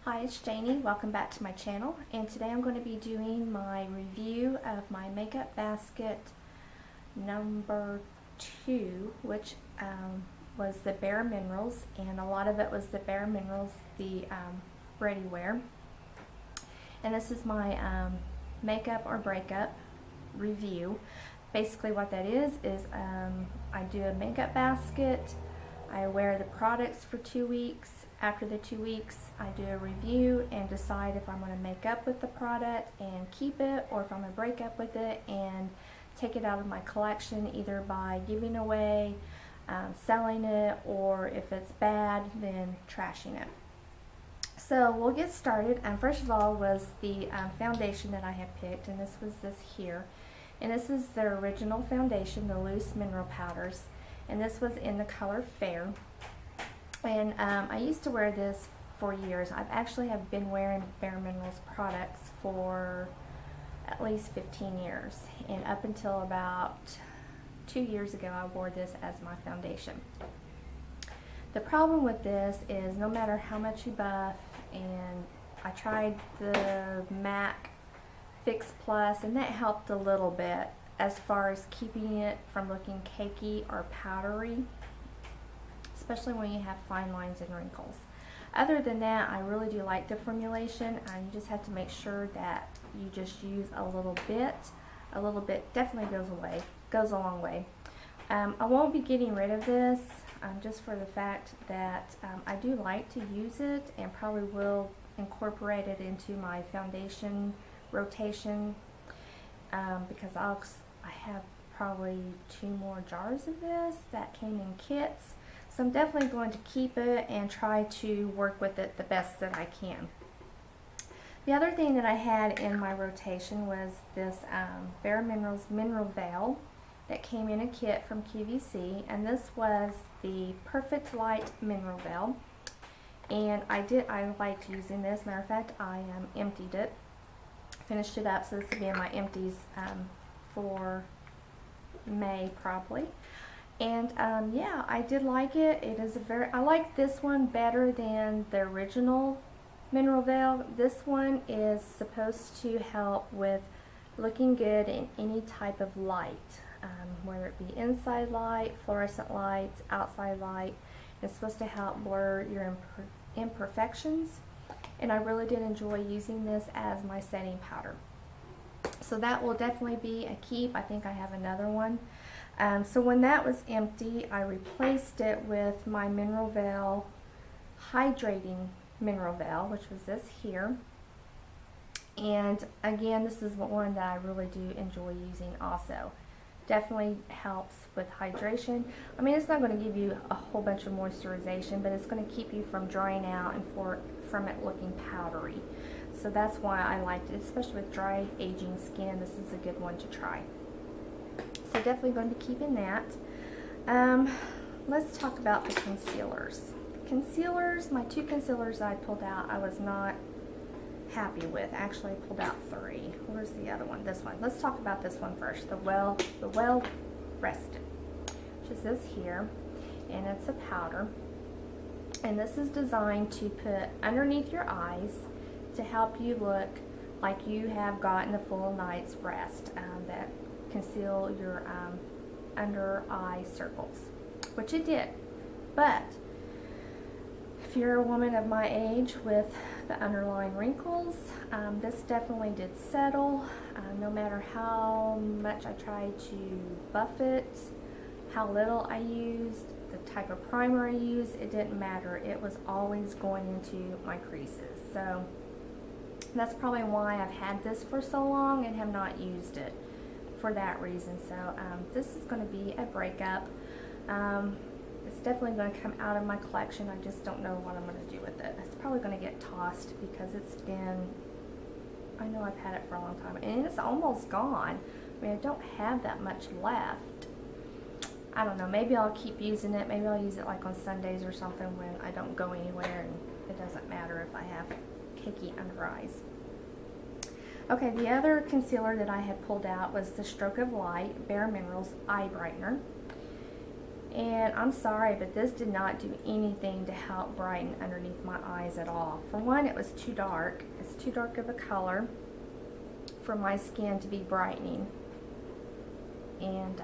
Hi, it's Janie. Welcome back to my channel, and today I'm going to be doing my review of my makeup basket number 2, which was the Bare Minerals, and a lot of it was the Bare Minerals, the Ready Wear. And this is my makeup or breakup review. Basically what that is I do a makeup basket, I wear the products for 2 weeks. After the 2 weeks, I do a review and decide if I'm going to make up with the product and keep it, or if I'm going to break up with it and take it out of my collection, either by giving away, selling it, or if it's bad, then trashing it. So we'll get started. First of all was the foundation that I had picked, and this was this here. And this is the original foundation, the loose mineral powders, and this was in the color Fair. And I used to wear this for years. I've actually have been wearing Bare Minerals products for at least 15 years. And up until about 2 years ago, I wore this as my foundation. The problem with this is no matter how much you buff, and I tried the MAC Fix Plus, and that helped a little bit as far as keeping it from looking cakey or powdery, especially when you have fine lines and wrinkles. Other than that, I really do like the formulation. You just have to make sure that you just use a little bit. A little bit definitely goes a long way. I won't be getting rid of this just for the fact that I do like to use it, and probably will incorporate it into my foundation rotation because I have probably 2 more jars of this that came in kits. So I'm definitely going to keep it and try to work with it the best that I can. The other thing that I had in my rotation was this Bare Minerals Mineral Veil that came in a kit from QVC, and this was the Perfect Light Mineral Veil. And I liked using this. Matter of fact, I emptied it, finished it up, so this will be in my empties for May probably. And yeah, I did like it. It is I like this one better than the original Mineral Veil. This one is supposed to help with looking good in any type of light, whether it be inside light, fluorescent lights, outside light. It's supposed to help blur your imperfections, and I really did enjoy using this as my setting powder. So that will definitely be a keep. I think I have another one. So when that was empty, I replaced it with my Mineral Veil Hydrating Mineral Veil, which was this here. And again, this is one that I really do enjoy using also. Definitely helps with hydration. I mean, it's not going to give you a whole bunch of moisturization, but it's going to keep you from drying out and from it looking powdery. So that's why I liked it, especially with dry aging skin. This is a good one to try. So definitely going to be keeping that. Let's talk about the concealers. Concealers, my 2 concealers I pulled out, I was not happy with. Actually, I pulled out 3. Where's the other one? This one. Let's talk about this one first. The Well Rested, which is this here, and it's a powder. And this is designed to put underneath your eyes to help you look like you have gotten a full night's rest. That conceal your under eye circles, which it did. But if you're a woman of my age with the underlying wrinkles, this definitely did settle. No matter how much I tried to buff it, how little I used, the type of primer I used, it didn't matter. It was always going into my creases. So that's probably why I've had this for so long and have not used it, for that reason. So this is going to be a breakup. It's definitely going to come out of my collection. I just don't know what I'm going to do with it. It's probably going to get tossed because it's been, I know I've had it for a long time, and it's almost gone. I mean, I don't have that much left. I don't know, maybe I'll keep using it. Maybe I'll use it like on Sundays or something when I don't go anywhere, and it doesn't matter if I have cakey under eyes. Okay, the other concealer that I had pulled out was the Stroke of Light Bare Minerals Eye Brightener. And I'm sorry, but this did not do anything to help brighten underneath my eyes at all. For one, it was too dark. It's too dark of a color for my skin to be brightening. And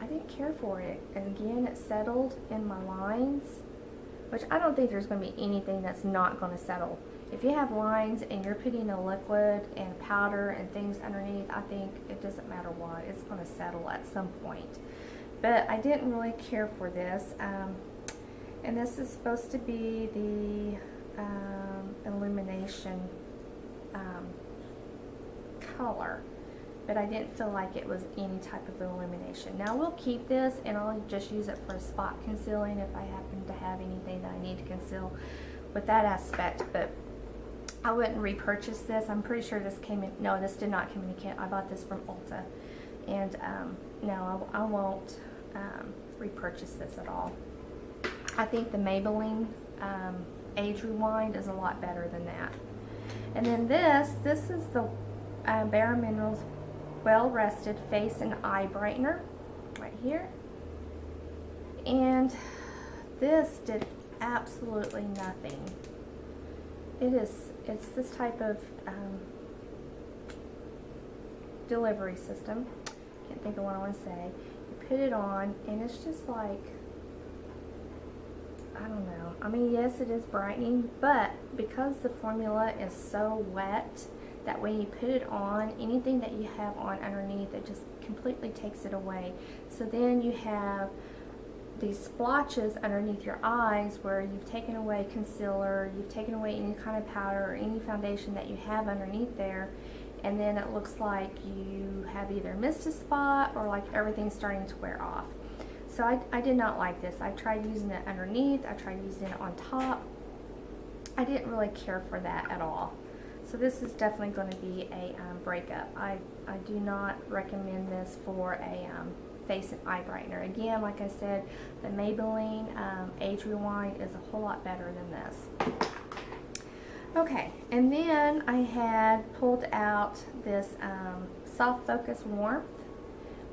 I didn't care for it. And again, it settled in my lines, which I don't think there's going to be anything that's not going to settle. If you have lines and you're putting a liquid and powder and things underneath, I think it doesn't matter what, it's going to settle at some point. But I didn't really care for this. And this is supposed to be the Illumination color. But I didn't feel like it was any type of illumination. Now we'll keep this and I'll just use it for spot concealing if I happen to have anything that I need to conceal with that aspect. But I wouldn't repurchase this. I'm pretty sure this came in, no, this did not come in a kit. I bought this from Ulta. And no, I won't repurchase this at all. I think the Maybelline Age Rewind is a lot better than that. And then this is the Bare Minerals Well Rested Face and Eye Brightener right here. And this did absolutely nothing. It's this type of delivery system. Can't think of what I want to say. You put it on and it's just like, I don't know. I mean, yes, it is brightening, but because the formula is so wet that when you put it on, anything that you have on underneath, it just completely takes it away. So then you have these splotches underneath your eyes where you've taken away concealer, you've taken away any kind of powder or any foundation that you have underneath there, and then it looks like you have either missed a spot or like everything's starting to wear off. So I did not like this. I tried using it underneath, I tried using it on top. I didn't really care for that at all. So this is definitely going to be a breakup. I do not recommend this for a face and eye brightener. Again, like I said, the Maybelline Age Rewind is a whole lot better than this. Okay, and then I had pulled out this Soft Focus Warmth,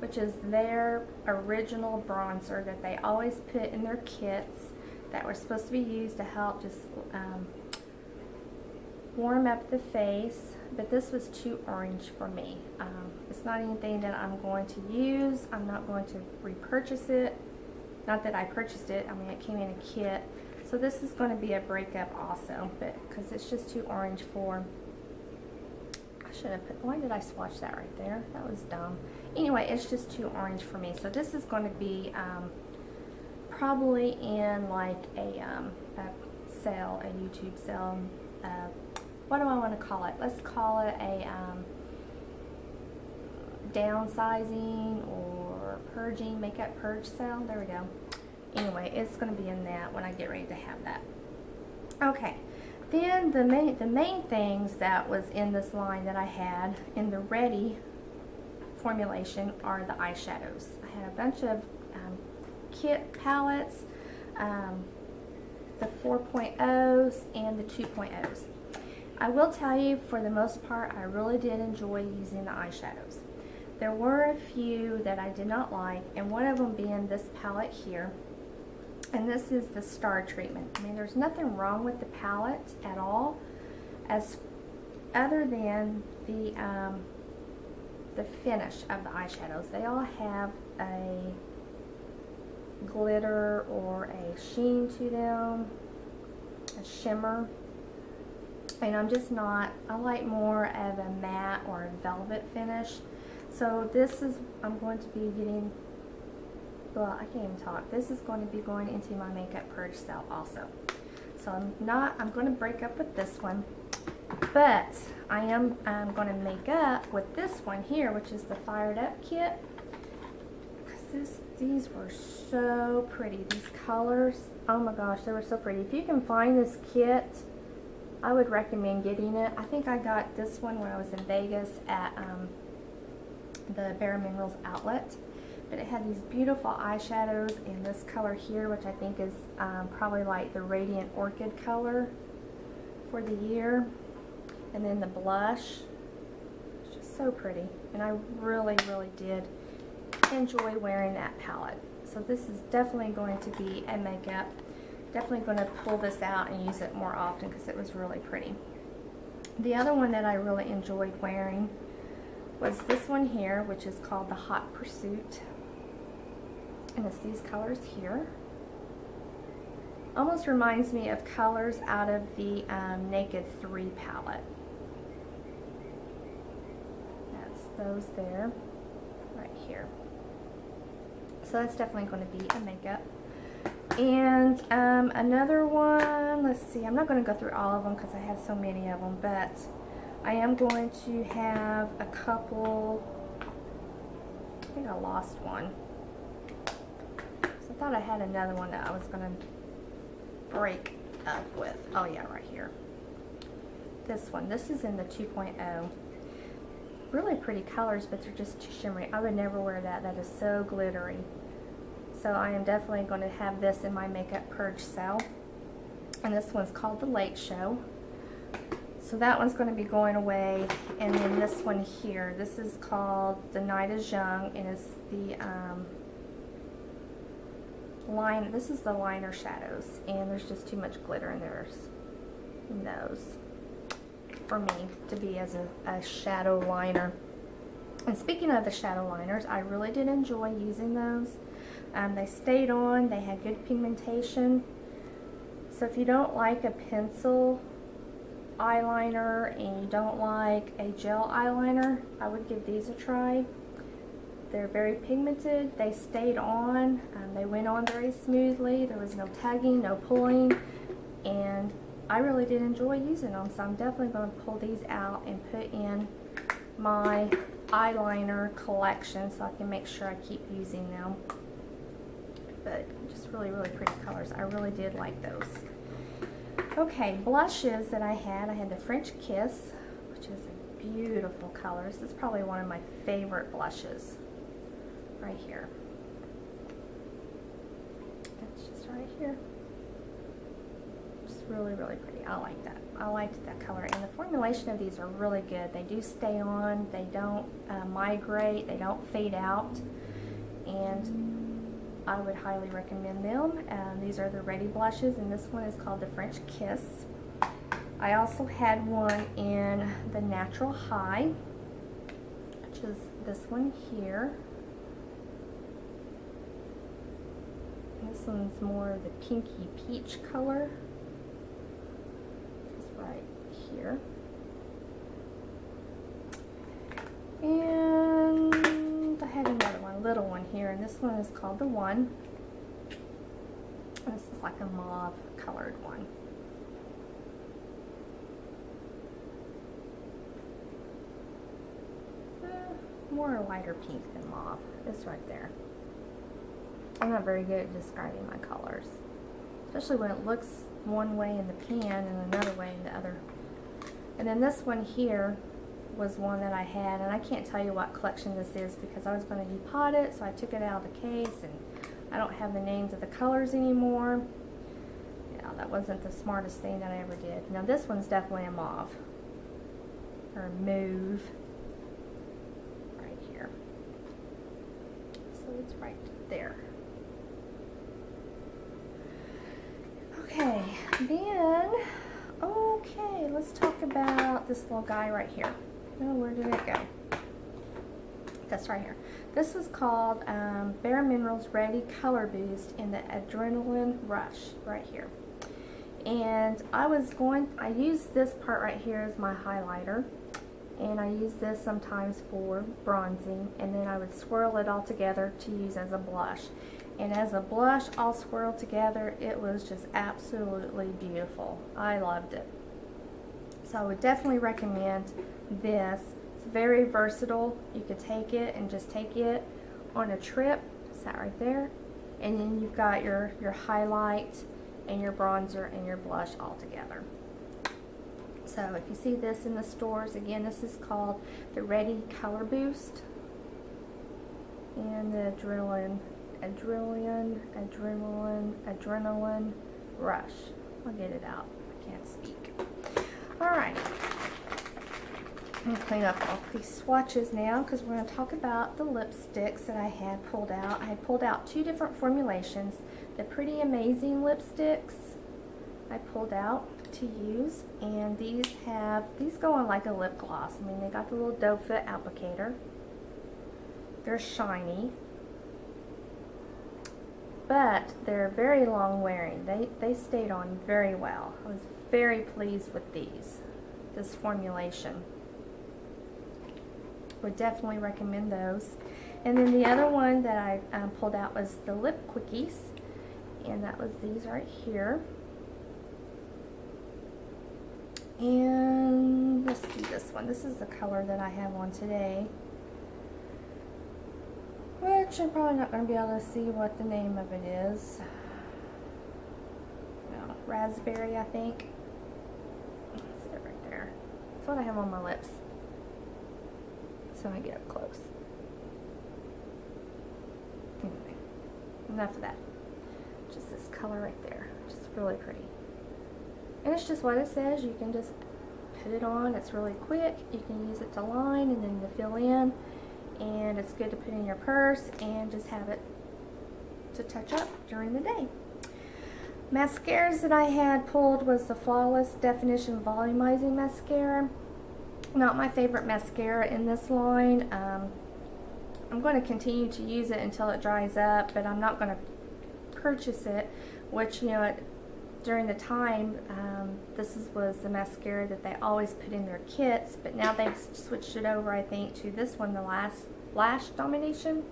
which is their original bronzer that they always put in their kits that were supposed to be used to help just warm up the face, but this was too orange for me. It's not anything that I'm going to use. I'm not going to repurchase it. Not that I purchased it. I mean, it came in a kit. So this is going to be a breakup also, but because it's just too orange for, I should have put, why did I swatch that right there? That was dumb. Anyway, it's just too orange for me. So this is going to be probably in like a sale, a YouTube sale. What do I want to call it? Let's call it a downsizing or purging, makeup purge sale. There we go. Anyway, it's going to be in that when I get ready to have that. Okay, then the main things that was in this line that I had in the Ready formulation are the eyeshadows. I had a bunch of kit palettes, the 4.0s and the 2.0s. I will tell you, for the most part, I really did enjoy using the eyeshadows. There were a few that I did not like, and one of them being this palette here. And this is the Star Treatment. I mean, there's nothing wrong with the palette at all, as other than the finish of the eyeshadows. They all have a glitter or a sheen to them, a shimmer. And I'm just not, I like more of a matte or a velvet finish. So this is, I'm going to be getting, well, I can't even talk. This is going to be going into my makeup purge sale also. So I'm going to break up with this one, but I'm going to make up with this one here, which is the Fired Up kit. Because these were so pretty. These colors, oh my gosh, they were so pretty. If you can find this kit, I would recommend getting it. I think I got this one when I was in Vegas at the Bare Minerals outlet. But it had these beautiful eyeshadows in this color here, which I think is probably like the Radiant Orchid color for the year. And then the blush. It's just so pretty. And I really, really did enjoy wearing that palette. So this is definitely going to be a makeup. Definitely going to pull this out and use it more often because it was really pretty. The other one that I really enjoyed wearing was this one here, which is called the Hot Pursuit. And it's these colors here. Almost reminds me of colors out of the Naked 3 palette. That's those there, right here. So that's definitely going to be a makeup. And another one, let's see, I'm not going to go through all of them because I have so many of them, but I am going to have a couple. I think I lost one. So I thought I had another one that I was going to break up with. Oh yeah, right here. This one. This is in the 2.0. Really pretty colors, but they're just too shimmery. I would never wear that. That is so glittery. So I am definitely going to have this in my makeup purge sale. And this one's called the Late Show. So that one's going to be going away. And then this one here, this is called The Night Is Young, and it's the this is the liner shadows, and there's just too much glitter in those for me to be as a shadow liner. And speaking of the shadow liners, I really did enjoy using those. They stayed on, they had good pigmentation. So if you don't like a pencil eyeliner and you don't like a gel eyeliner, I would give these a try. They're very pigmented, they stayed on, they went on very smoothly, there was no tugging, no pulling, and I really did enjoy using them, so I'm definitely going to pull these out and put in my eyeliner collection so I can make sure I keep using them. But just really, really pretty colors. I really did like those. Okay, blushes that I had the French Kiss, which is a beautiful color. This is probably one of my favorite blushes. Right here. That's just right here. Just really, really pretty. I like that. I liked that color. And the formulation of these are really good. They do stay on. They don't migrate. They don't fade out. And I would highly recommend them. These are the Ready blushes, and this one is called the French Kiss. I also had one in the Natural High, which is this one here. This one's more of the pinky peach color. Just right here. And I had another one, little one here, and this one is called the One. This is like a mauve colored one. More lighter pink than mauve. This right there. I'm not very good at describing my colors, especially when it looks one way in the pan and another way in the other. And then this one here was one that I had, and I can't tell you what collection this is because I was going to depot it, so I took it out of the case, and I don't have the names of the colors anymore. Yeah, that wasn't the smartest thing that I ever did. Now this one's definitely a mauve, or mauve, right here. So it's right there. Okay, then, okay, let's talk about this little guy right here. Oh, where did it go? That's right here. This was called Bare Minerals Ready Color Boost in the Adrenaline Rush, right here. And I used this part right here as my highlighter, and I use this sometimes for bronzing, and then I would swirl it all together to use as a blush. And as a blush all swirled together, it was just absolutely beautiful. I loved it. So I would definitely recommend this. It's very versatile. You could take it and just take it on a trip. It's that right there. And then you've got your highlight and your bronzer and your blush all together. So if you see this in the stores, again, this is called the Ready Color Boost and the Adrenaline Rush. I'll get it out. I can't speak. Alright. I'm going to clean up off these swatches now because we're going to talk about the lipsticks that I had pulled out. I had pulled out 2 different formulations. The Pretty Amazing lipsticks I pulled out to use, and these go on like a lip gloss. I mean, they got the little doe foot applicator. They're shiny, but they're very long wearing. They stayed on very well. I was very pleased with this formulation. Would definitely recommend those. And then the other one that I pulled out was the lip quickies, and that was these right here. And let's do this one. This is the color that I have on today, which I'm probably not going to be able to see what the name of it is. No, raspberry, I think. That's it right there. That's what I have on my lips. So I get up close. Anyway, enough of that. Just this color right there. Just really pretty. And it's just what it says. You can just put it on. It's really quick. You can use it to line and then to fill in. And it's good to put in your purse and just have it to touch up during the day. Mascaras that I had pulled was the Flawless Definition Volumizing Mascara. Not my favorite mascara in this line. I'm going to continue to use it until it dries up, but I'm not going to purchase it, which, you know, during the time, this was the mascara that they always put in their kits, but now they've switched it over, I think, to this one, the Lash Domination,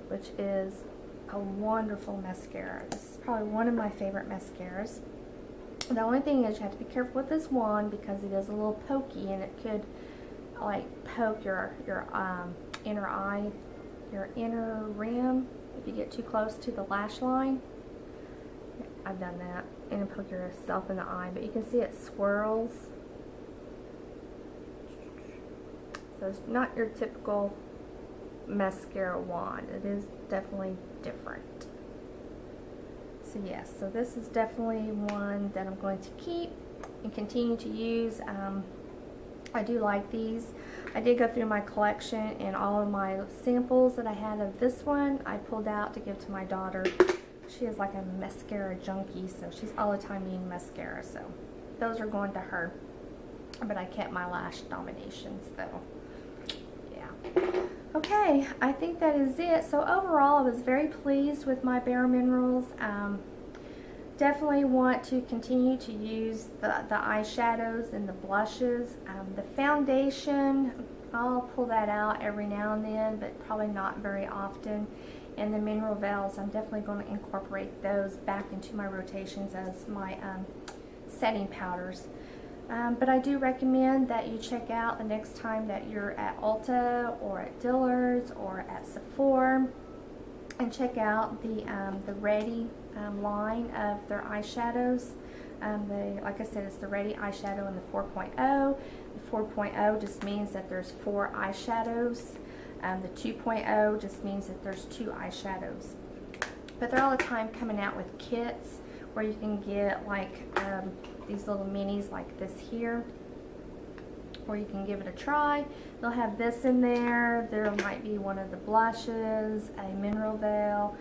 which is a wonderful mascara. This is probably one of my favorite mascaras. The only thing is you have to be careful with this wand because it is a little pokey and it could like poke your inner eye, your inner rim if you get too close to the lash line. I've done that, and poke yourself in the eye, but you can see it swirls. So it's not your typical mascara wand. It is definitely different. So yes, so this is definitely one that I'm going to keep and continue to use. I do like these. I did go through my collection, and all of my samples that I had of this one I pulled out to give to my daughter. She is like a mascara junkie, so she's all the time needing mascara, so those are going to her. But I kept my Lash Dominations though. Yeah. Okay, I think that is it. So overall, I was very pleased with my Bare Minerals. Definitely want to continue to use the eyeshadows and the blushes. The foundation, I'll pull that out every now and then, but probably not very often. And the mineral veils, I'm definitely going to incorporate those back into my rotations as my setting powders. But I do recommend that you check out the next time that you're at Ulta or at Dillard's or at Sephora, and check out the Ready line of their eyeshadows. Like I said, it's the Ready eyeshadow in the 4.0. The 4.0 just means that there's 4 eyeshadows. The 2.0 just means that there's 2 eyeshadows. But they're all the time coming out with kits where you can get like these little minis like this here, or you can give it a try. They'll have this in there. There might be one of the blushes, a mineral veil,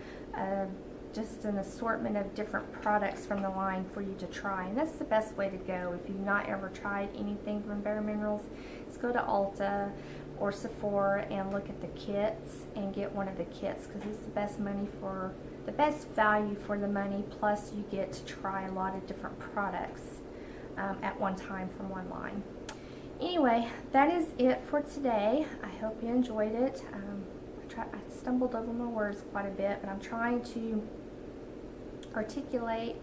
just an assortment of different products from the line for you to try. And that's the best way to go if you've not ever tried anything from Bare Minerals. Is go to Ulta or Sephora and look at the kits and get one of the kits, because it's the best value for the money, plus you get to try a lot of different products at one time from one line. Anyway, that is it for today. I hope you enjoyed it. I stumbled over my words quite a bit, but I'm trying to articulate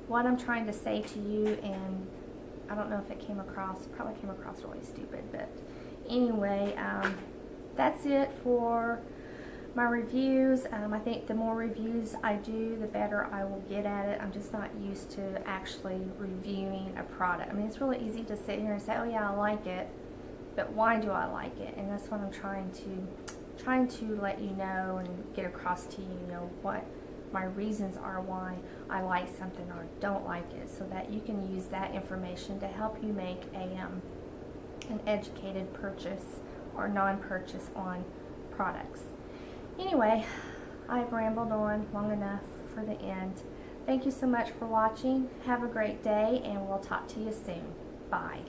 what I'm trying to say to you, and I don't know if it came across. It probably came across really stupid, but anyway, that's it for my reviews. I think the more reviews I do, the better I will get at it. I'm just not used to actually reviewing a product. I mean, it's really easy to sit here and say, oh yeah, I like it, but why do I like it? And that's what I'm trying to let you know and get across to you, you know, my reasons are why I like something or don't like it, so that you can use that information to help you make an educated purchase or non-purchase on products. Anyway, I've rambled on long enough for the end. Thank you so much for watching. Have a great day, and we'll talk to you soon. Bye.